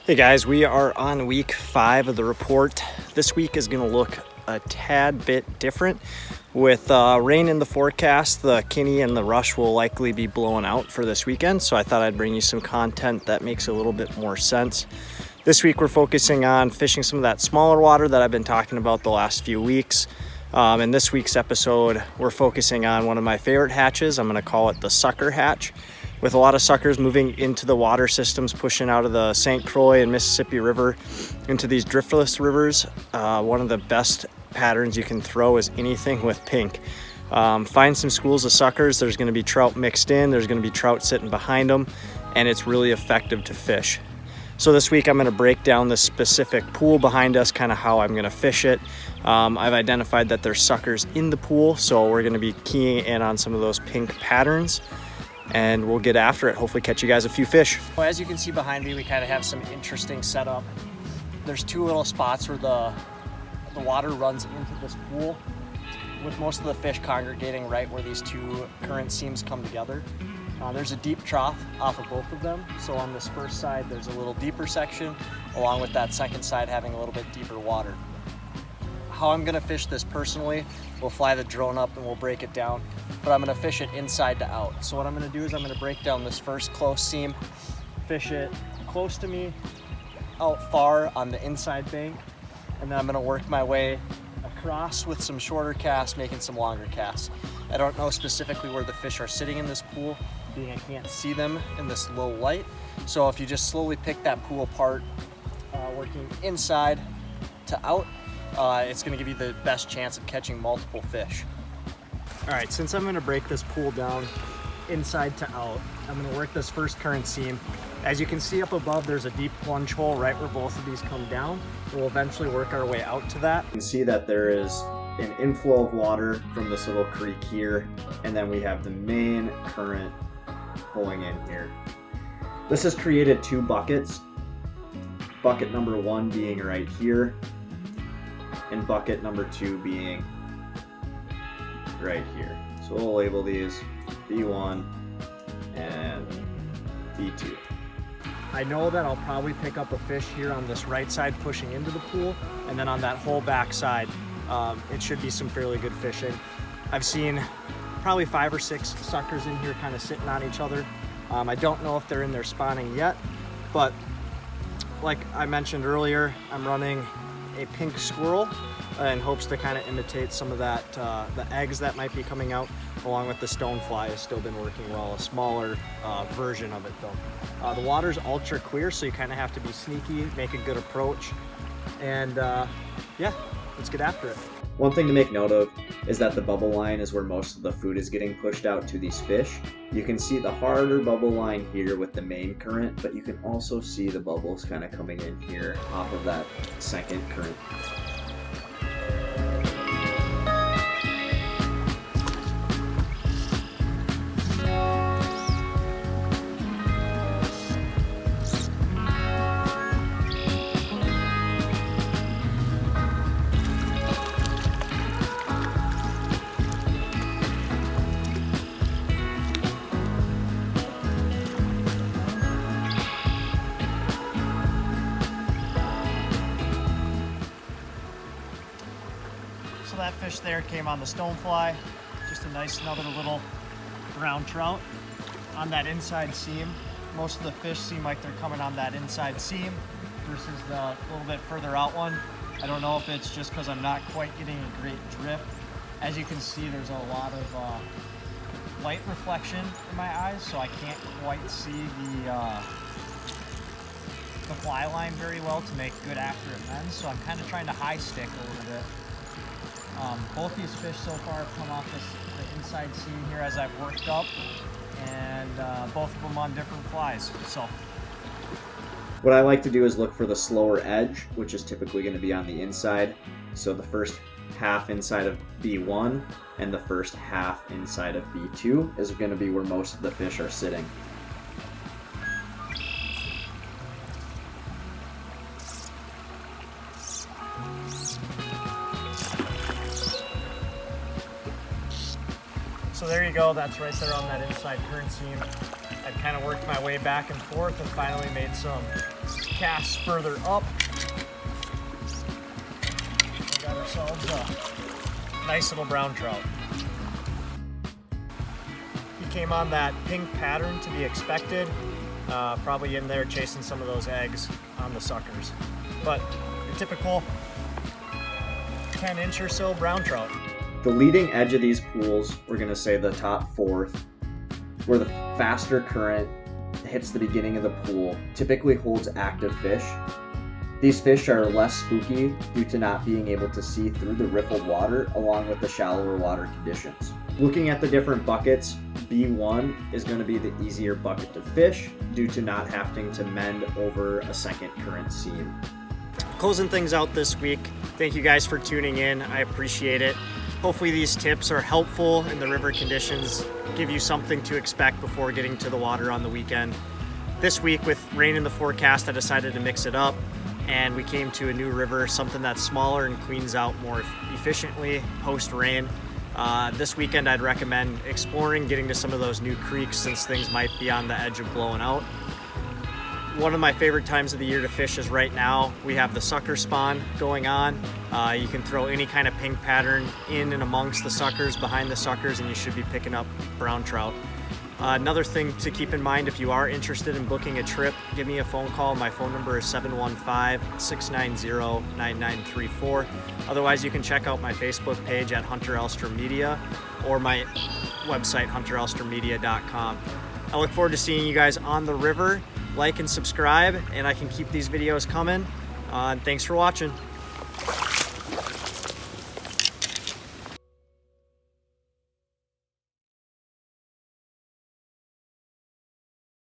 Hey guys, we are on week 5 of the report. This week is going to look a tad bit different. With rain in the forecast, the Kinney and the Rush will likely be blowing out for this weekend, so I thought I'd bring you some content that makes a little bit more sense. This week we're focusing on fishing some of that smaller water that I've been talking about the last few weeks. In this week's episode, we're focusing on one of my favorite hatches. I'm going to call it the sucker hatch. With a lot of suckers moving into the water systems, pushing out of the St. Croix and Mississippi River into these driftless rivers, one of the best patterns you can throw is anything with pink. Find some schools of suckers. There's going to be trout mixed in. There's going to be trout sitting behind them, and it's really effective to fish. So this week I'm going to break down this specific pool behind us, kind of how I'm going to fish it. I've identified that there's suckers in the pool, so we're going to be keying in on some of those pink patterns, and we'll get after it. Hopefully catch you guys a few fish. Well, as you can see behind me, we kind of have some interesting setup. There's two little spots where the water runs into this pool, with most of the fish congregating right where these two current seams come together. There's a deep trough off of both of them. So on this first side, there's a little deeper section, along with that second side having a little bit deeper water. How I'm gonna fish this personally, we'll fly the drone up and we'll break it down, but I'm gonna fish it inside to out. So what I'm gonna do is I'm gonna break down this first close seam, fish it close to me, out far on the inside bank, and then I'm gonna work my way across with some shorter casts, making some longer casts. I don't know specifically where the fish are sitting in this pool, being I can't see them in this low light. So if you just slowly pick that pool apart, working inside to out, it's gonna give you the best chance of catching multiple fish. All right, since I'm gonna break this pool down inside to out, I'm gonna work this first current seam. As you can see up above, there's a deep plunge hole right where both of these come down. We'll eventually work our way out to that. You can see that there is an inflow of water from this little creek here, and then we have the main current pulling in here. This has created two buckets. Bucket number 1 being right here, and bucket number 2 being right here. So we'll label these B1 and B2. I know that I'll probably pick up a fish here on this right side pushing into the pool, and then on that whole back side, it should be some fairly good fishing. I've seen probably 5 or 6 suckers in here kind of sitting on each other. I don't know if they're in there spawning yet, but like I mentioned earlier, I'm running a pink squirrel in hopes to kind of imitate some of that, the eggs that might be coming out, along with the stonefly has still been working well, a smaller version of it though. The water's ultra clear, so you kind of have to be sneaky, make a good approach, and yeah, let's get after it. One thing to make note of is that the bubble line is where most of the food is getting pushed out to these fish. You can see the harder bubble line here with the main current, but you can also see the bubbles kind of coming in here off of that second current. That fish there came on the stonefly, just a nice another little brown trout on that inside seam. Most of the fish seem like they're coming on that inside seam versus the little bit further out one. I don't know if it's just because I'm not quite getting a great drift. As you can see, there's a lot of light reflection in my eyes, so I can't quite see the fly line very well to make good accurate bends, so I'm kind of trying to high stick a little bit. Both these fish so far have come off the inside seam here as I've worked up, and both of them on different flies. So what I like to do is look for the slower edge, which is typically going to be on the inside. So the first half inside of B1 and the first half inside of B2 is going to be where most of the fish are sitting. So there you go, that's right there on that inside current seam. I've kind of worked my way back and forth and finally made some casts further up, we got ourselves a nice little brown trout. He came on that pink pattern to be expected, probably in there chasing some of those eggs on the suckers. But your typical 10-inch or so brown trout. The leading edge of these pools, we're going to say the top fourth, where the faster current hits the beginning of the pool, typically holds active fish. These fish are less spooky due to not being able to see through the riffled water along with the shallower water conditions. Looking at the different buckets, B1 is going to be the easier bucket to fish due to not having to mend over a second current seam. Closing things out this week, thank you guys for tuning in. I appreciate it. Hopefully these tips are helpful in the river conditions, give you something to expect before getting to the water on the weekend. This week with rain in the forecast, I decided to mix it up and we came to a new river, something that's smaller and cleans out more efficiently post-rain. This weekend I'd recommend exploring, getting to some of those new creeks since things might be on the edge of blowing out. One of my favorite times of the year to fish is right now. We have the sucker spawn going on. You can throw any kind of pink pattern in and amongst the suckers, behind the suckers, and you should be picking up brown trout. Another thing to keep in mind, if you are interested in booking a trip, give me a phone call. My phone number is 715-690-9934. Otherwise, you can check out my Facebook page at Hunter Ellstrom Media or my website, hunterellstrommedia.com. I look forward to seeing you guys on the river. Like and subscribe, and I can keep these videos coming. And thanks for watching.